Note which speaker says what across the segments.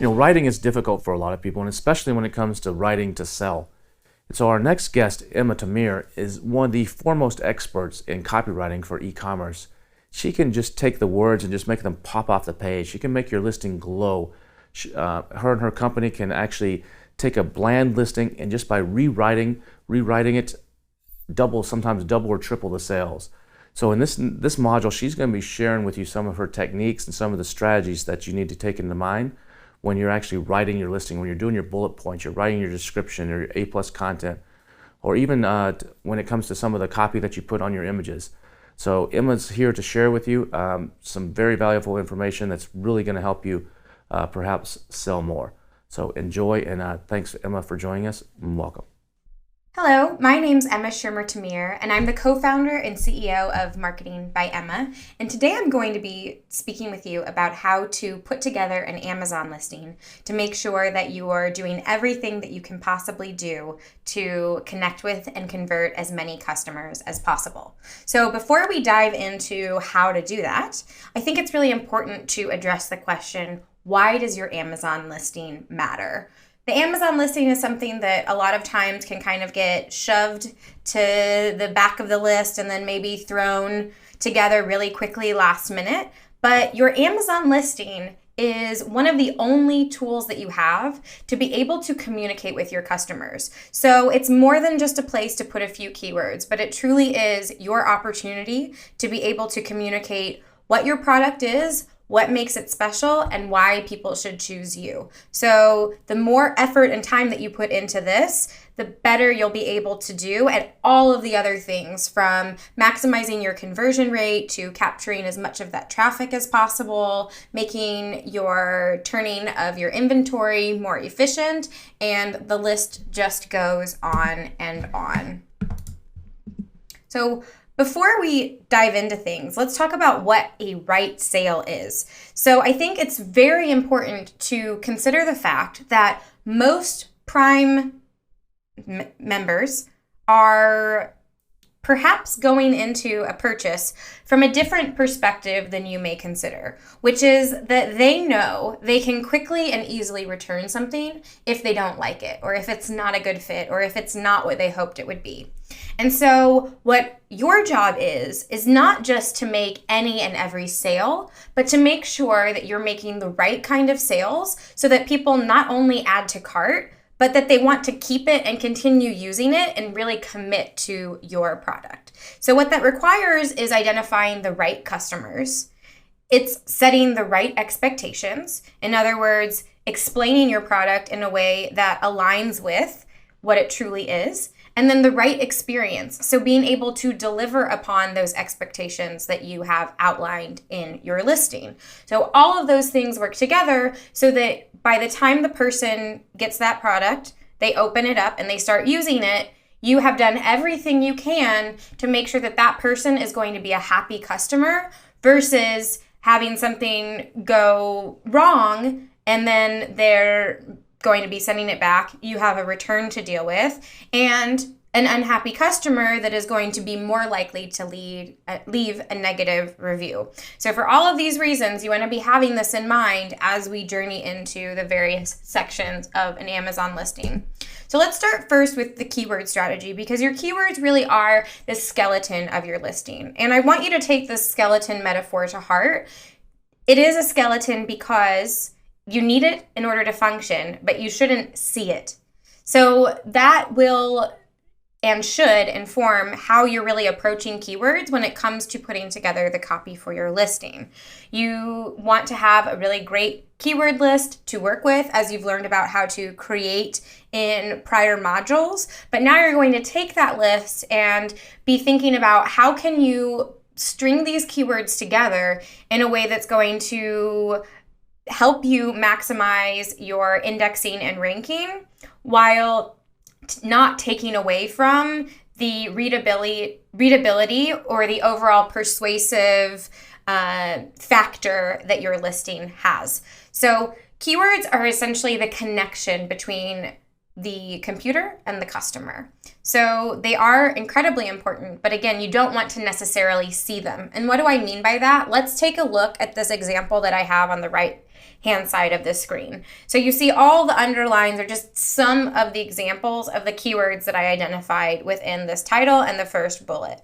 Speaker 1: Writing is difficult for a lot of people, and especially when it comes to writing to sell. And so our next guest, Emma Tamir, is one of the foremost experts in copywriting for e-commerce. She can just take the words and just make them pop off the page. She can make your listing glow. Her and her company can actually take a bland listing and just by rewriting it, sometimes double or triple the sales. So in this module, she's going to be sharing with you some of her techniques and some of the strategies that you need to take into mind when you're actually writing your listing, when you're doing your bullet points, you're writing your description or your A+ content, or even when it comes to some of the copy that you put on your images. So Emma's here to share with you some very valuable information that's really going to help you perhaps sell more. So enjoy, and thanks Emma for joining us, and welcome.
Speaker 2: Hello, my name's Emma Schirmer Tamir, and I'm the co-founder and CEO of Marketing by Emma. And today I'm going to be speaking with you about how to put together an Amazon listing to make sure that you are doing everything that you can possibly do to connect with and convert as many customers as possible. So before we dive into how to do that, I think it's really important to address the question, why does your Amazon listing matter? The Amazon listing is something that a lot of times can kind of get shoved to the back of the list and then maybe thrown together really quickly last minute. But your Amazon listing is one of the only tools that you have to be able to communicate with your customers. So it's more than just a place to put a few keywords, but it truly is your opportunity to be able to communicate what your product is, what makes it special, and why people should choose you. So the more effort and time that you put into this, the better you'll be able to do at all of the other things, from maximizing your conversion rate to capturing as much of that traffic as possible, making your turning of your inventory more efficient, and the list just goes on and on. So before we dive into things, let's talk about what a right sale is. So I think it's very important to consider the fact that most Prime members are perhaps going into a purchase from a different perspective than you may consider, which is that they know they can quickly and easily return something if they don't like it, or if it's not a good fit, or if it's not what they hoped it would be. And so what your job is not just to make any and every sale, but to make sure that you're making the right kind of sales so that people not only add to cart, but that they want to keep it and continue using it and really commit to your product. So what that requires is identifying the right customers. It's setting the right expectations. In other words, explaining your product in a way that aligns with what it truly is. And then the right experience. So being able to deliver upon those expectations that you have outlined in your listing. So all of those things work together so that by the time the person gets that product, they open it up and they start using it, you have done everything you can to make sure that that person is going to be a happy customer versus having something go wrong and then they're going to be sending it back. You have a return to deal with and an unhappy customer that is going to be more likely to leave a negative review. So for all of these reasons, you want to be having this in mind as we journey into the various sections of an Amazon listing. So let's start first with the keyword strategy, because your keywords really are the skeleton of your listing. And I want you to take this skeleton metaphor to heart. It is a skeleton because you need it in order to function, but you shouldn't see it. So that will and should inform how you're really approaching keywords when it comes to putting together the copy for your listing. You want to have a really great keyword list to work with, as you've learned about how to create in prior modules, but now you're going to take that list and be thinking about how can you string these keywords together in a way that's going to help you maximize your indexing and ranking while not taking away from the readability or the overall persuasive factor that your listing has. So keywords are essentially the connection between the computer and the customer. So they are incredibly important, but again, you don't want to necessarily see them. And what do I mean by that? Let's take a look at this example that I have on the right left-hand side of the screen. So you see all the underlines are just some of the examples of the keywords that I identified within this title and the first bullet.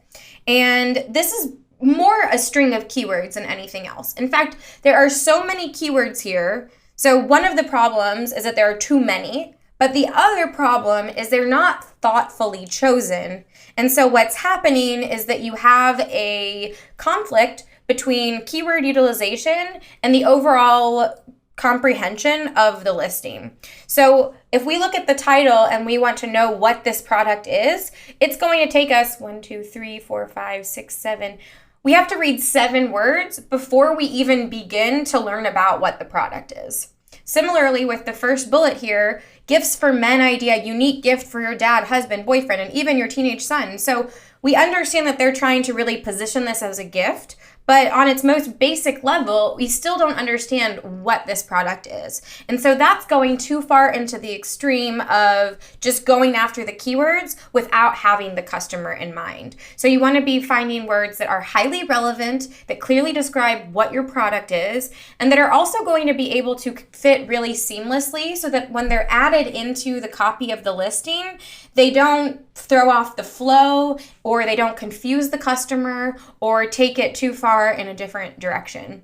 Speaker 2: And this is more a string of keywords than anything else. In fact, there are so many keywords here. So one of the problems is that there are too many, but the other problem is they're not thoughtfully chosen. And so what's happening is that you have a conflict between keyword utilization and the overall comprehension of the listing. So if we look at the title and we want to know what this product is, it's going to take us 1, 2, 3, 4, 5, 6, 7. We have to read 7 words before we even begin to learn about what the product is. Similarly, with the first bullet here, gifts for men idea, unique gift for your dad, husband, boyfriend, and even your teenage son. So we understand that they're trying to really position this as a gift, but on its most basic level, we still don't understand what this product is. And so that's going too far into the extreme of just going after the keywords without having the customer in mind. So you want to be finding words that are highly relevant, that clearly describe what your product is, and that are also going to be able to fit really seamlessly so that when they're added into the copy of the listing, they don't throw off the flow, or they don't confuse the customer or take it too far in a different direction.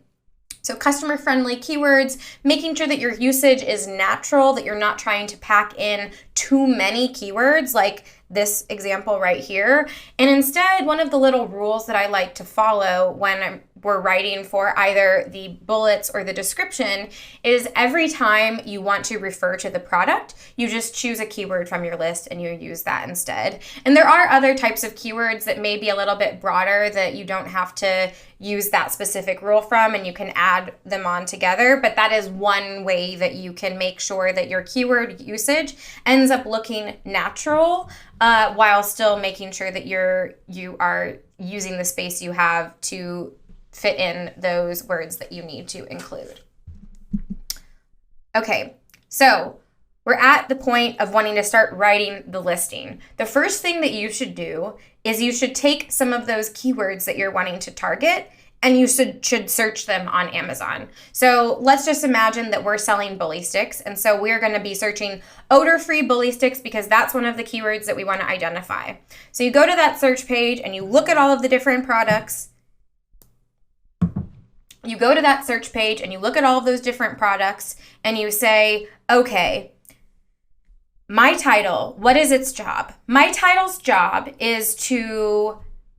Speaker 2: So customer-friendly keywords, making sure that your usage is natural, that you're not trying to pack in too many keywords like this example right here. And instead, one of the little rules that I like to follow when we're writing for either the bullets or the description is every time you want to refer to the product, you just choose a keyword from your list and you use that instead. And there are other types of keywords that may be a little bit broader that you don't have to use that specific rule from, and you can add them on together. But that is one way that you can make sure that your keyword usage ends up looking natural while still making sure that you are using the space you have to fit in those words that you need to include. Okay, so we're at the point of wanting to start writing the listing. The first thing that you should do is you should take some of those keywords that you're wanting to target and you should search them on Amazon. So let's just imagine that we're selling bully sticks. And so we're going to be searching odor-free bully sticks because that's one of the keywords that we want to identify. So you go to that search page and you look at all of the different products. You go to that search page and you look at all of those different products and you say, okay, my title, what is its job? My title's job is to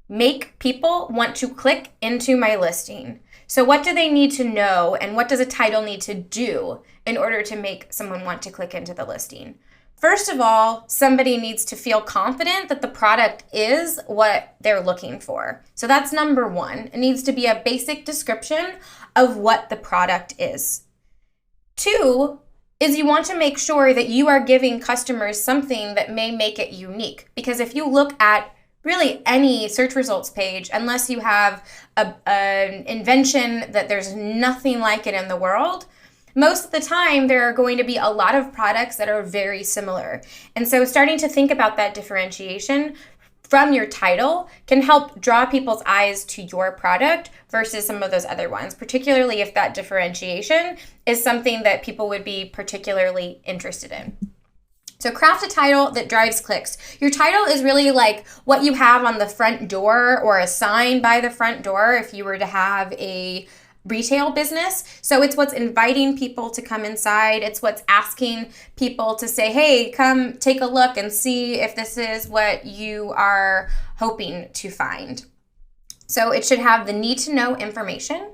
Speaker 2: make people want to click into my listing. So what do they need to know and what does a title need to do in order to make someone want to click into the listing? First of all, somebody needs to feel confident that the product is what they're looking for. So that's number one. It needs to be a basic description of what the product is. Two is you want to make sure that you are giving customers something that may make it unique. Because if you look at really any search results page, unless you have an invention that there's nothing like it in the world, most of the time, there are going to be a lot of products that are very similar. And so starting to think about that differentiation from your title can help draw people's eyes to your product versus some of those other ones, particularly if that differentiation is something that people would be particularly interested in. So craft a title that drives clicks. Your title is really like what you have on the front door or a sign by the front door if you were to have a retail business. So it's what's inviting people to come inside. It's what's asking people to say, hey, come take a look and see if this is what you are hoping to find. So it should have the need to know information.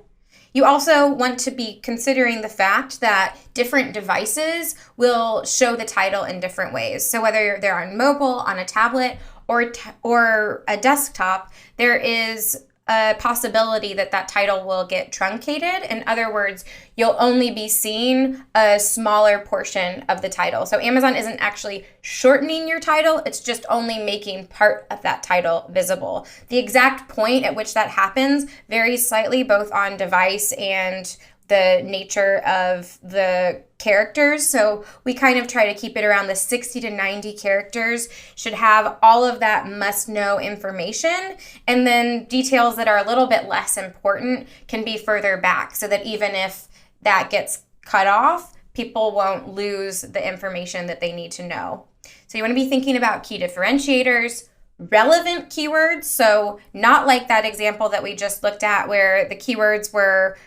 Speaker 2: You also want to be considering the fact that different devices will show the title in different ways. So whether they're on mobile, on a tablet, or a desktop, there is a possibility that that title will get truncated. In other words, you'll only be seeing a smaller portion of the title. So Amazon isn't actually shortening your title, it's just only making part of that title visible. The exact point at which that happens varies slightly both on device and the nature of the characters. So we kind of try to keep it around the 60 to 90 characters, should have all of that must know information. And then details that are a little bit less important can be further back so that even if that gets cut off, people won't lose the information that they need to know. So you want to be thinking about key differentiators, relevant keywords. So not like that example that we just looked at where the keywords were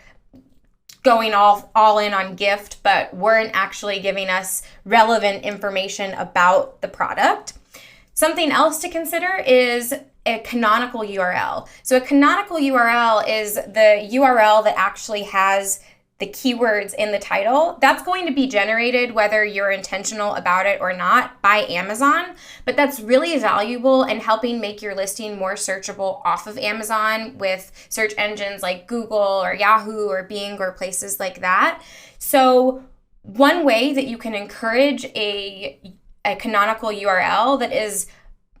Speaker 2: going all in on gift, but weren't actually giving us relevant information about the product. Something else to consider is a canonical URL. So a canonical URL is the URL that actually has the keywords in the title. That's going to be generated whether you're intentional about it or not by Amazon, but that's really valuable in helping make your listing more searchable off of Amazon with search engines like Google or Yahoo or Bing or places like that. So one way that you can encourage a canonical URL that is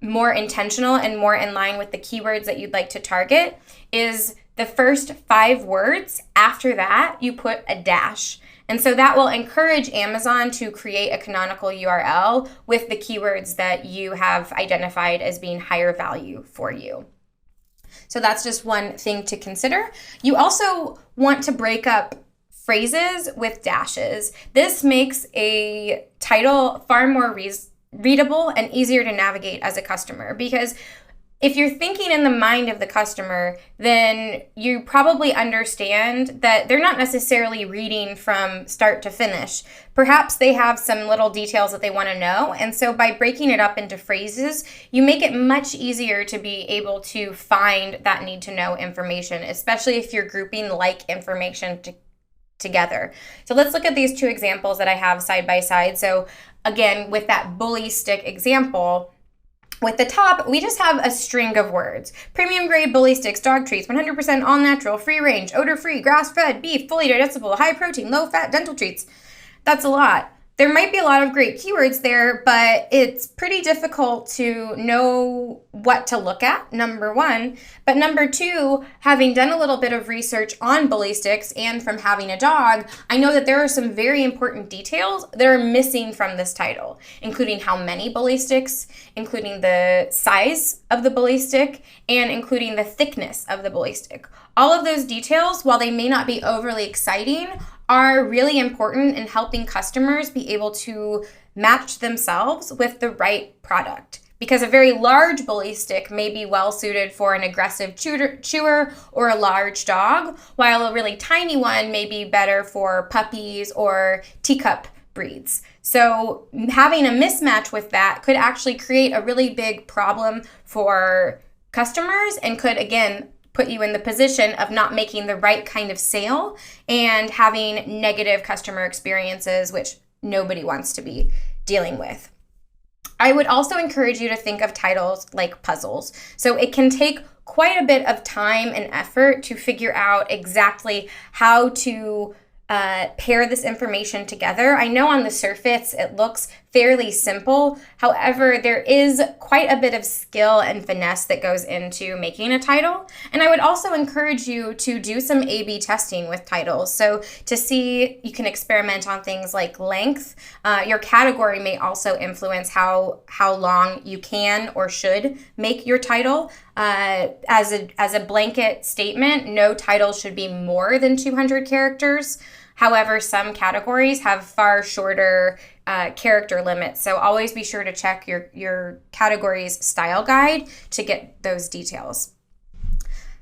Speaker 2: more intentional and more in line with the keywords that you'd like to target is the first 5 words. After that, you put a dash. And so that will encourage Amazon to create a canonical URL with the keywords that you have identified as being higher value for you. So that's just one thing to consider. You also want to break up phrases with dashes. This makes a title far more readable and easier to navigate as a customer, because if you're thinking in the mind of the customer, then you probably understand that they're not necessarily reading from start to finish. Perhaps they have some little details that they want to know. And so by breaking it up into phrases, you make it much easier to be able to find that need to know information, especially if you're grouping like information together. So let's look at these 2 examples that I have side by side. So again, with that bully stick example, with the top, we just have a string of words. Premium grade bully sticks, dog treats, 100% all natural, free range, odor free, grass fed, beef, fully digestible, high protein, low fat dental treats. That's a lot. There might be a lot of great keywords there, but it's pretty difficult to know what to look at, number 1. But number 2, having done a little bit of research on bully sticks and from having a dog, I know that there are some very important details that are missing from this title, including how many bully sticks, including the size of the bully stick, and including the thickness of the bully stick. All of those details, while they may not be overly exciting, are really important in helping customers be able to match themselves with the right product. Because a very large bully stick may be well suited for an aggressive chewer or a large dog, while a really tiny one may be better for puppies or teacup breeds. So having a mismatch with that could actually create a really big problem for customers and could, again, put you in the position of not making the right kind of sale and having negative customer experiences, which nobody wants to be dealing with. I would also encourage you to think of titles like puzzles. So it can take quite a bit of time and effort to figure out exactly how to pair this information together. I know on the surface it looks fairly simple. However, there is quite a bit of skill and finesse that goes into making a title. And I would also encourage you to do some A/B testing with titles. So to see, you can experiment on things like length. Your category may also influence how long you can or should make your title. As a blanket statement, no title should be more than 200 characters. However, some categories have far shorter character limits. So always be sure to check your category's style guide to get those details.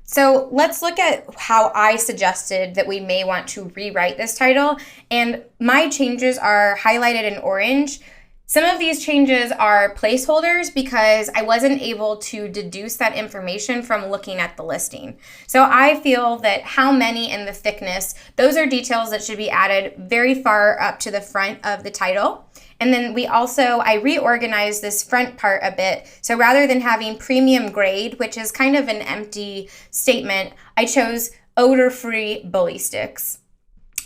Speaker 2: So let's look at how I suggested that we may want to rewrite this title. And my changes are highlighted in orange. Some of these changes are placeholders because I wasn't able to deduce that information from looking at the listing. So I feel that how many and the thickness, those are details that should be added very far up to the front of the title. And then I reorganized this front part a bit. So rather than having premium grade, which is kind of an empty statement, I chose odor-free bully sticks.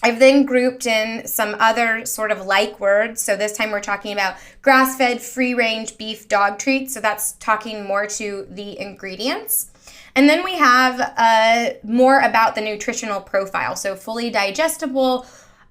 Speaker 2: I've then grouped in some other sort of like words. So this time we're talking about grass-fed, free-range beef dog treats. So that's talking more to the ingredients. And then we have more about the nutritional profile. So fully digestible.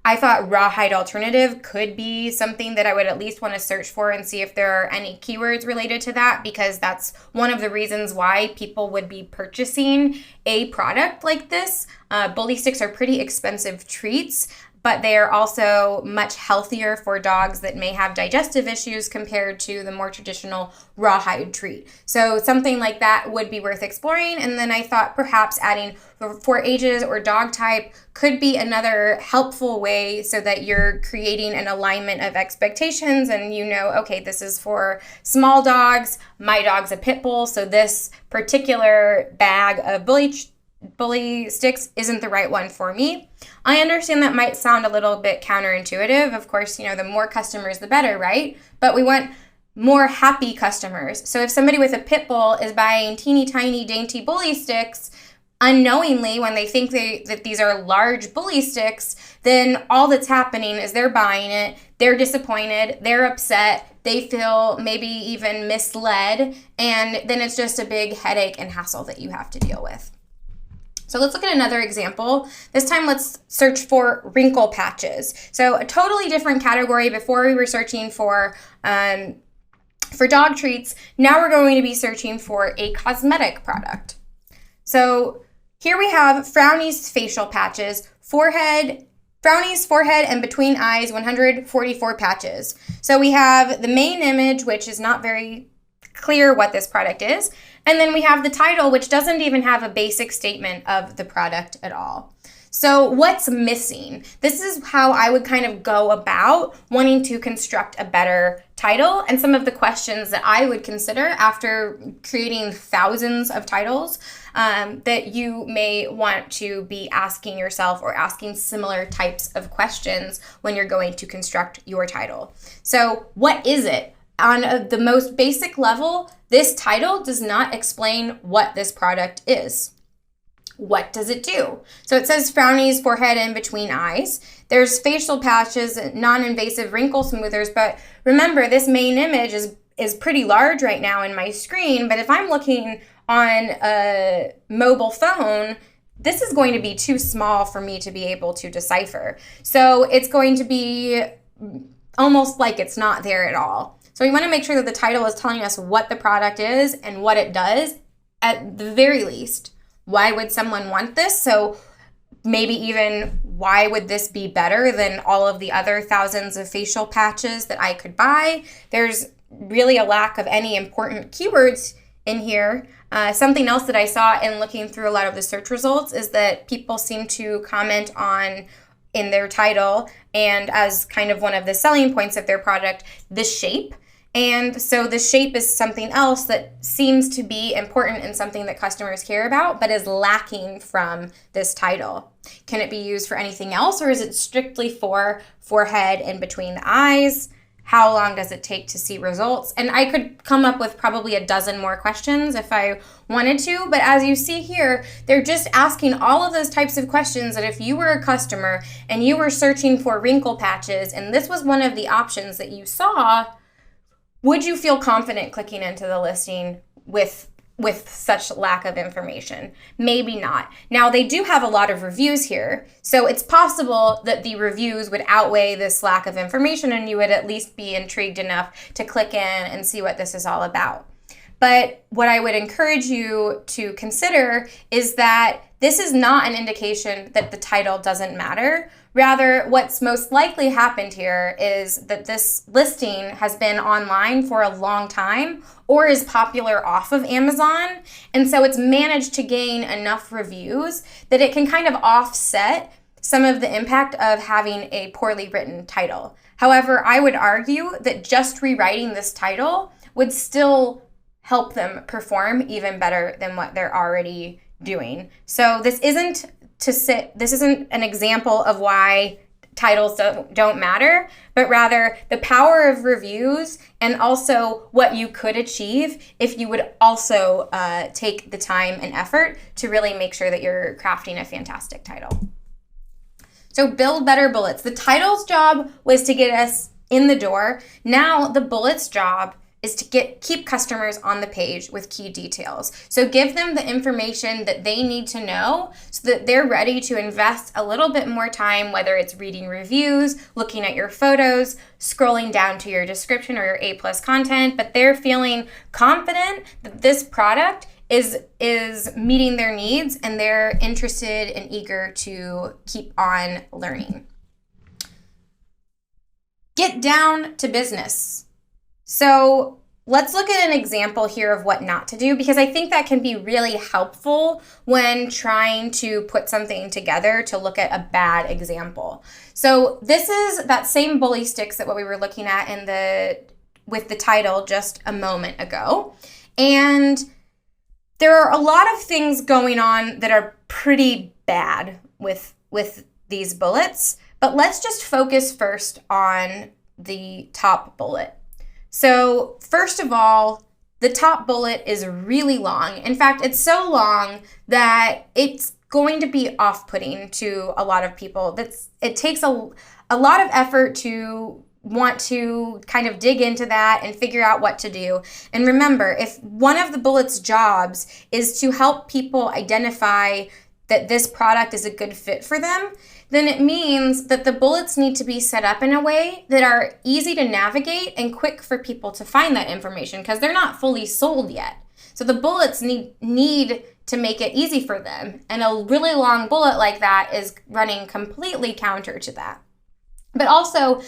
Speaker 2: I thought rawhide alternative could be something that I would at least want to search for and see if there are any keywords related to that, because that's one of the reasons why people would be purchasing a product like this. Bully sticks are pretty expensive treats, but they are also much healthier for dogs that may have digestive issues compared to the more traditional rawhide treat. So something like that would be worth exploring. And then I thought perhaps adding for ages or dog type could be another helpful way so that you're creating an alignment of expectations and okay, this is for small dogs. My dog's a pit bull, so this particular bag of bully sticks isn't the right one for me. I understand that might sound a little bit counterintuitive. Of course, the more customers, the better, right? But we want more happy customers. So if somebody with a pit bull is buying teeny tiny dainty bully sticks, unknowingly, when they think that these are large bully sticks, then all that's happening is they're buying it, they're disappointed, they're upset, they feel maybe even misled, and then it's just a big headache and hassle that you have to deal with. So let's look at another example. This time let's search for wrinkle patches. So a totally different category. Before we were searching for dog treats. Now we're going to be searching for a cosmetic product. So here we have Frowny's facial patches, Frowny's forehead and between eyes, 144 patches. So we have the main image, which is not very clear what this product is. And then we have the title, which doesn't even have a basic statement of the product at all. So what's missing? This is how I would kind of go about wanting to construct a better title and some of the questions that I would consider after creating thousands of titles that you may want to be asking yourself or asking similar types of questions when you're going to construct your title. So what is it? On the most basic level, this title does not explain what this product is. What does it do? So it says Frowny's forehead and between eyes. There's facial patches, non-invasive wrinkle smoothers, but remember this main image is pretty large right now in my screen, but if I'm looking on a mobile phone, this is going to be too small for me to be able to decipher. So it's going to be almost like it's not there at all. So we want to make sure that the title is telling us what the product is and what it does at the very least. Why would someone want this? So maybe even why would this be better than all of the other thousands of facial patches that I could buy? There's really a lack of any important keywords in here. Something else that I saw in looking through a lot of the search results is that people seem to comment on in their title and as kind of one of the selling points of their product, the shape. And so the shape is something else that seems to be important and something that customers care about, but is lacking from this title. Can it be used for anything else, or is it strictly for forehead and between the eyes? How long does it take to see results? And I could come up with probably a dozen more questions if I wanted to, but as you see here, they're just asking all of those types of questions that if you were a customer and you were searching for wrinkle patches and this was one of the options that you saw, would you feel confident clicking into the listing with such lack of information? Maybe not. Now, they do have a lot of reviews here, so it's possible that the reviews would outweigh this lack of information and you would at least be intrigued enough to click in and see what this is all about. But what I would encourage you to consider is that this is not an indication that the title doesn't matter. Rather, what's most likely happened here is that this listing has been online for a long time or is popular off of Amazon. And so it's managed to gain enough reviews that it can kind of offset some of the impact of having a poorly written title. However, I would argue that just rewriting this title would still help them perform even better than what they're already doing. So this isn't an example of why titles don't matter, but rather the power of reviews and also what you could achieve if you would also take the time and effort to really make sure that you're crafting a fantastic title. So build better bullets. The title's job was to get us in the door. Now the bullet's job is to keep customers on the page with key details. So give them the information that they need to know so that they're ready to invest a little bit more time, whether it's reading reviews, looking at your photos, scrolling down to your description or your A+ content, but they're feeling confident that this product is meeting their needs and they're interested and eager to keep on learning. get down to business. So let's look at an example here of what not to do, because I think that can be really helpful when trying to put something together to look at a bad example. So this is that same bully sticks that what we were looking at with the title just a moment ago. And there are a lot of things going on that are pretty bad with these bullets, but let's just focus first on the top bullet. So first of all, the top bullet is really long. In fact, it's so long that it's going to be off-putting to a lot of people. It takes a lot of effort to want to kind of dig into that and figure out what to do. And remember, if one of the bullet's jobs is to help people identify that this product is a good fit for them, then it means that the bullets need to be set up in a way that are easy to navigate and quick for people to find that information, because they're not fully sold yet. So the bullets need to make it easy for them. And a really long bullet like that is running completely counter to that. But also,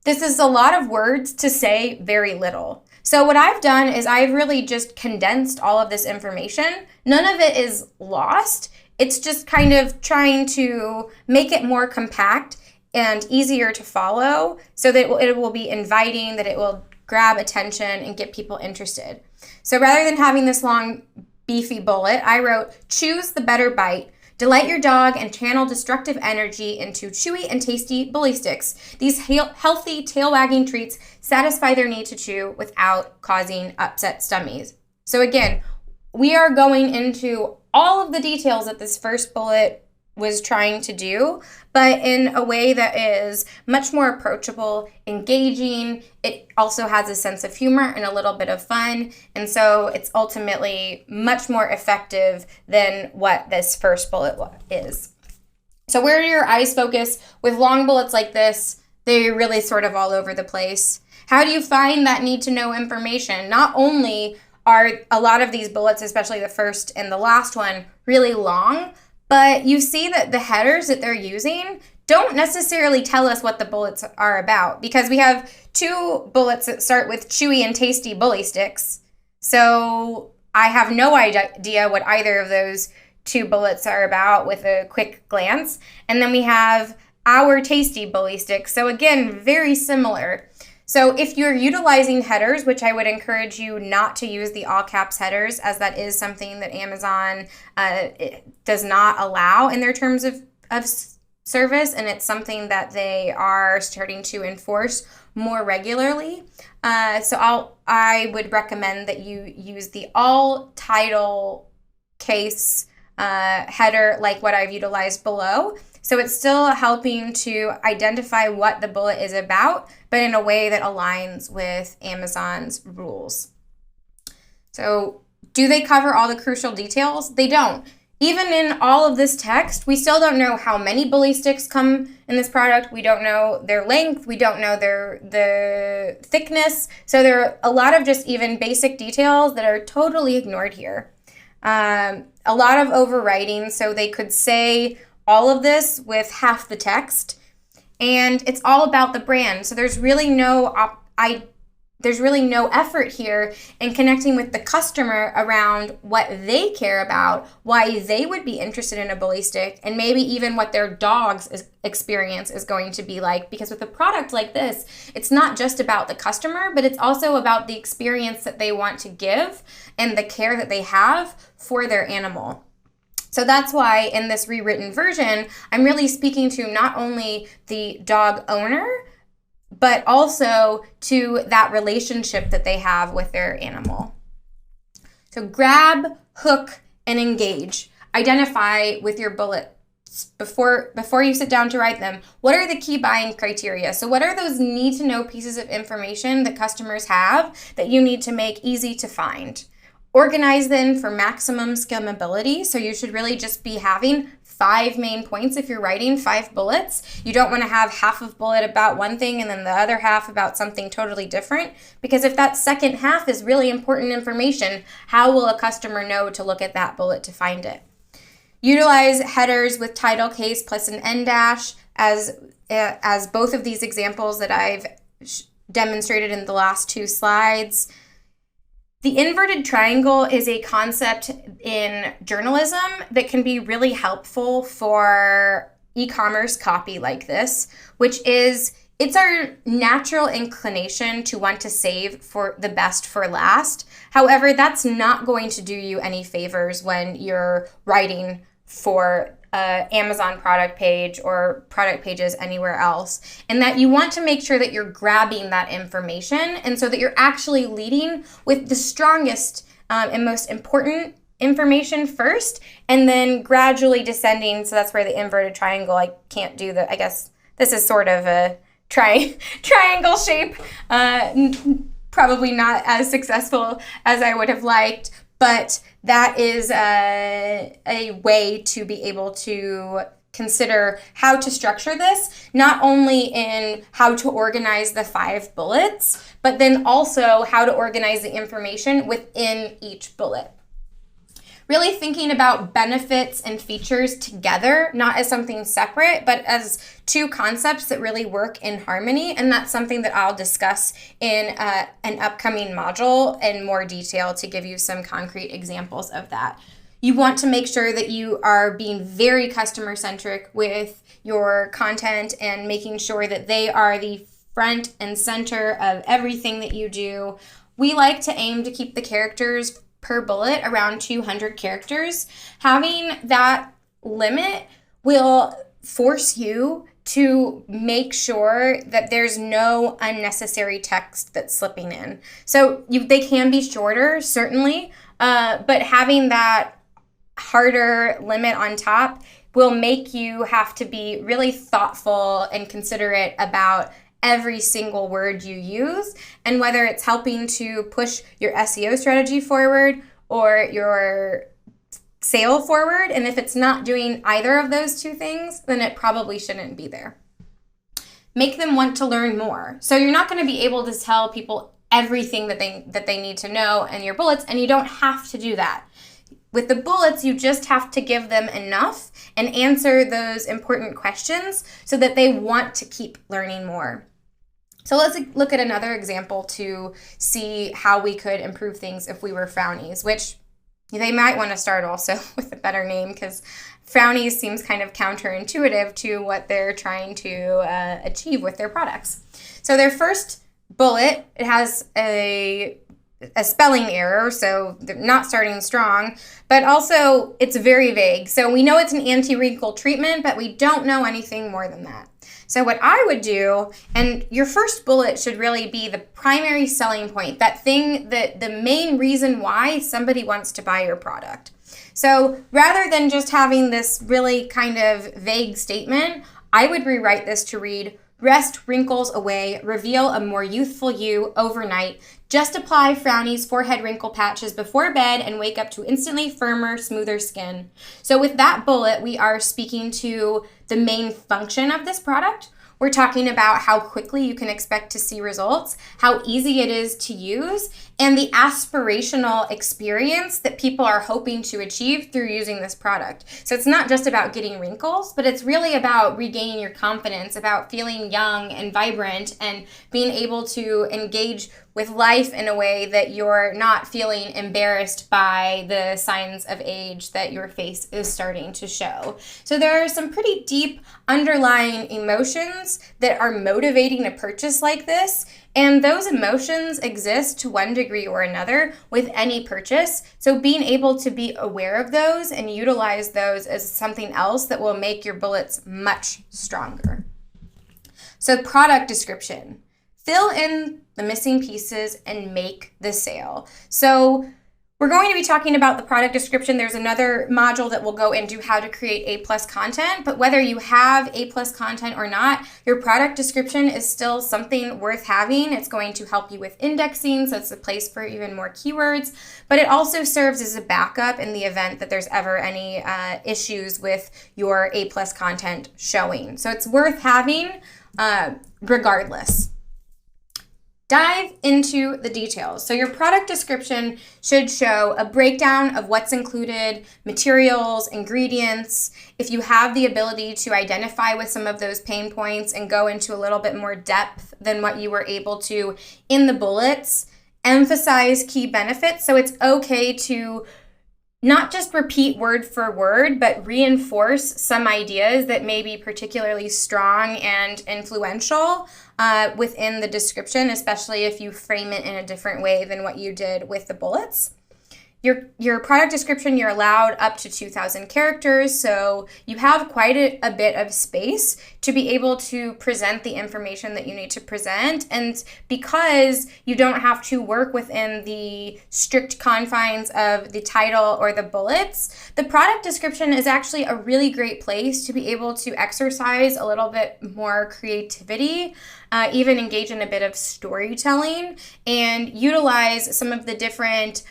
Speaker 2: this is a lot of words to say very little. So what I've done is I've really just condensed all of this information. None of it is lost. It's just kind of trying to make it more compact and easier to follow so that it will be inviting, that it will grab attention and get people interested. So rather than having this long, beefy bullet, I wrote, choose the better bite. Delight your dog and channel destructive energy into chewy and tasty bully sticks. These healthy, tail-wagging treats satisfy their need to chew without causing upset stomachs. So again, we are going into all of the details that this first bullet was trying to do, but in a way that is much more approachable, engaging. It also has a sense of humor and a little bit of fun, and so it's ultimately much more effective than what this first bullet is. So where do your eyes focus? With long bullets like this, they're really sort of all over the place. How do you find that need to know information? Not only are a lot of these bullets, especially the first and the last one, really long, but you see that the headers that they're using don't necessarily tell us what the bullets are about, because we have two bullets that start with chewy and tasty bully sticks. So I have no idea what either of those two bullets are about with a quick glance. And then we have our tasty bully sticks. So again, very similar. So if you're utilizing headers, which I would encourage you not to use the all caps headers, as that is something that Amazon does not allow in their terms of service, and it's something that they are starting to enforce more regularly. So I would recommend that you use the all title case header like what I've utilized below. So it's still helping to identify what the bullet is about, but in a way that aligns with Amazon's rules. So do they cover all the crucial details? They don't. Even in all of this text, we still don't know how many bully sticks come in this product. We don't know their length. We don't know the thickness. So there are a lot of just even basic details that are totally ignored here. A lot of overwriting, so they could say all of this with half the text, and it's all about the brand. So there's really no effort here in connecting with the customer around what they care about, why they would be interested in a bully stick, and maybe even what their dog's experience is going to be like. Because with a product like this, it's not just about the customer, but it's also about the experience that they want to give and the care that they have for their animal. So that's why in this rewritten version, I'm really speaking to not only the dog owner, but also to that relationship that they have with their animal. So grab, hook, and engage. Identify with your bullets before you sit down to write them. What are the key buying criteria? So what are those need-to-know pieces of information that customers have that you need to make easy to find? Organize them for maximum skimmability. So you should really just be having 5 main points if you're writing 5 bullets. You don't want to have half of bullet about one thing and then the other half about something totally different, because if that second half is really important information, how will a customer know to look at that bullet to find it? Utilize headers with title case plus an end dash as both of these examples that I've demonstrated in the last 2 slides. The inverted triangle is a concept in journalism that can be really helpful for e-commerce copy like this, which is it's our natural inclination to want to save for the best for last. However, that's not going to do you any favors when you're writing for Amazon product page or product pages anywhere else, and that you want to make sure that you're grabbing that information, and so that you're actually leading with the strongest and most important information first, and then gradually descending. So that's where the inverted triangle, I can't do the, I guess this is sort of a triangle shape, probably not as successful as I would have liked, but that is a way to be able to consider how to structure this, not only in how to organize the 5 bullets, but then also how to organize the information within each bullet. Really thinking about benefits and features together, not as something separate, but as 2 concepts that really work in harmony. And that's something that I'll discuss in an upcoming module in more detail to give you some concrete examples of that. You want to make sure that you are being very customer centric with your content and making sure that they are the front and center of everything that you do. We like to aim to keep the characters per bullet around 200 characters. Having that limit will force you to make sure that there's no unnecessary text that's slipping in. So they can be shorter, certainly, but having that harder limit on top will make you have to be really thoughtful and considerate about every single word you use, and whether it's helping to push your SEO strategy forward or your sale forward. And if it's not doing either of those 2 things, then it probably shouldn't be there. Make them want to learn more. So you're not going to be able to tell people everything that they need to know in your bullets, and you don't have to do that. With the bullets, you just have to give them enough and answer those important questions so that they want to keep learning more. So let's look at another example to see how we could improve things if we were Frownies, which they might want to start also with a better name, because Frownies seems kind of counterintuitive to what they're trying to achieve with their products. So their first bullet, it has a spelling error, so they're not starting strong, but also it's very vague. So we know it's an anti-wrinkle treatment, but we don't know anything more than that. So what I would do, and your first bullet should really be the primary selling point, that thing that the main reason why somebody wants to buy your product. So rather than just having this really kind of vague statement, I would rewrite this to read, rest wrinkles away, reveal a more youthful you overnight. Just apply Frownies forehead wrinkle patches before bed and wake up to instantly firmer, smoother skin. So with that bullet, we are speaking to the main function of this product. We're talking about how quickly you can expect to see results, how easy it is to use, and the aspirational experience that people are hoping to achieve through using this product. So it's not just about getting wrinkles, but it's really about regaining your confidence, about feeling young and vibrant and being able to engage with life in a way that you're not feeling embarrassed by the signs of age that your face is starting to show. So there are some pretty deep underlying emotions that are motivating a purchase like this, and those emotions exist to one degree or another with any purchase. So being able to be aware of those and utilize those as something else that will make your bullets much stronger. So product description. Fill in the missing pieces and make the sale. So we're going to be talking about the product description. There's another module that will go into how to create A+ content, but whether you have A+ content or not, your product description is still something worth having. It's going to help you with indexing, so it's a place for even more keywords, but it also serves as a backup in the event that there's ever any issues with your A+ content showing. So it's worth having regardless. dive into the details. So your product description should show a breakdown of what's included, materials, ingredients. If you have the ability to identify with some of those pain points and go into a little bit more depth than what you were able to in the bullets, emphasize key benefits. So it's okay to not just repeat word for word, but reinforce some ideas that may be particularly strong and influential within the description, especially if you frame it in a different way than what you did with the bullets. Your product description, you're allowed up to 2,000 characters, so you have quite a bit of space to be able to present the information that you need to present. And because you don't have to work within the strict confines of the title or the bullets, the product description is actually a really great place to be able to exercise a little bit more creativity, even engage in a bit of storytelling, and utilize some of the different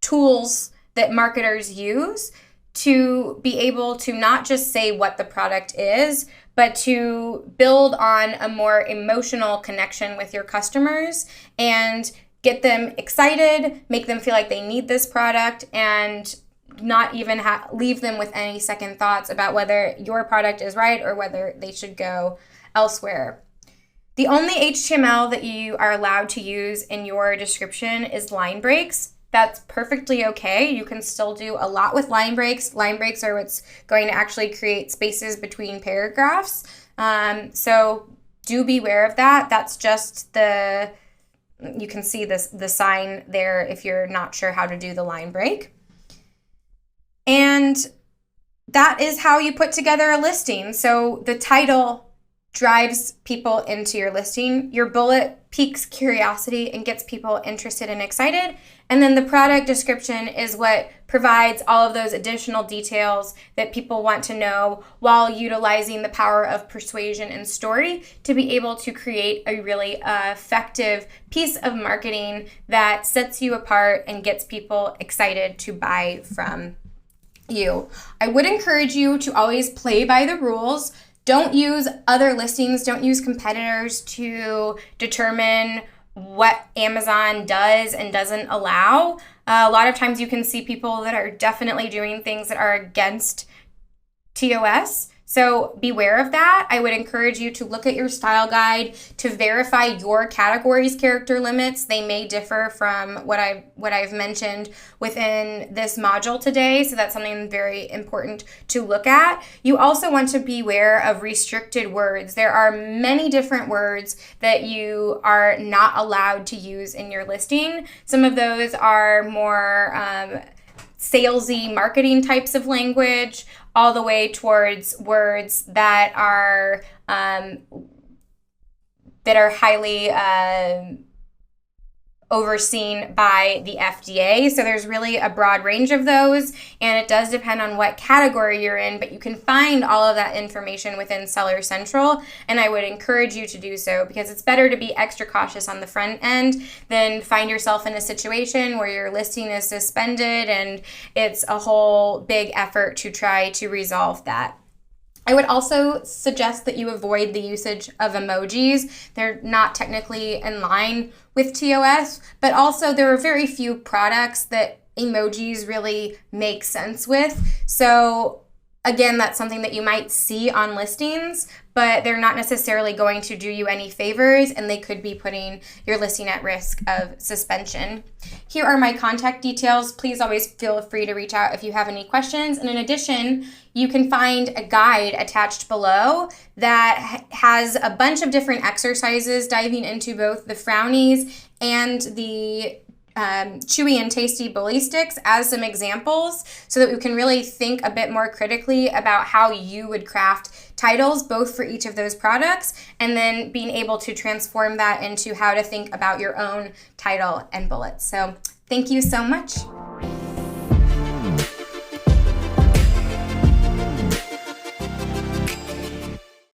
Speaker 2: tools that marketers use to be able to not just say what the product is, but to build on a more emotional connection with your customers and get them excited, make them feel like they need this product, and not even leave them with any second thoughts about whether your product is right or whether they should go elsewhere. The only HTML that you are allowed to use in your description is line breaks. That's perfectly okay. You can still do a lot with line breaks. Line breaks are what's going to actually create spaces between paragraphs. So do beware of that. That's just you can see the sign there if you're not sure how to do the line break. And that is how you put together a listing. So the title drives people into your listing. Your bullet piques curiosity and gets people interested and excited. And then the product description is what provides all of those additional details that people want to know while utilizing the power of persuasion and story to be able to create a really effective piece of marketing that sets you apart and gets people excited to buy from you. I would encourage you to always play by the rules. Don't use other listings, don't use competitors to determine what Amazon does and doesn't allow. A lot of times you can see people that are definitely doing things that are against TOS. So beware of that. I would encourage you to look at your style guide to verify your category's character limits. They may differ from what I've mentioned within this module today, so that's something very important to look at. You also want to beware of restricted words. There are many different words that you are not allowed to use in your listing. Some of those are more salesy marketing types of language, all the way towards words that are highly overseen by the FDA. So there's really a broad range of those, and it does depend on what category you're in, but you can find all of that information within Seller Central, and I would encourage you to do so because it's better to be extra cautious on the front end than find yourself in a situation where your listing is suspended and it's a whole big effort to try to resolve that. I would also suggest that you avoid the usage of emojis. They're not technically in line with TOS, but also there are very few products that emojis really make sense with. So again, that's something that you might see on listings, but they're not necessarily going to do you any favors, and they could be putting your listing at risk of suspension. Here are my contact details. Please always feel free to reach out if you have any questions. And in addition, you can find a guide attached below that has a bunch of different exercises diving into both the Frownies and the chewy and tasty bully sticks as some examples so that we can really think a bit more critically about how you would craft titles both for each of those products, and then being able to transform that into how to think about your own title and bullets. So thank you so much.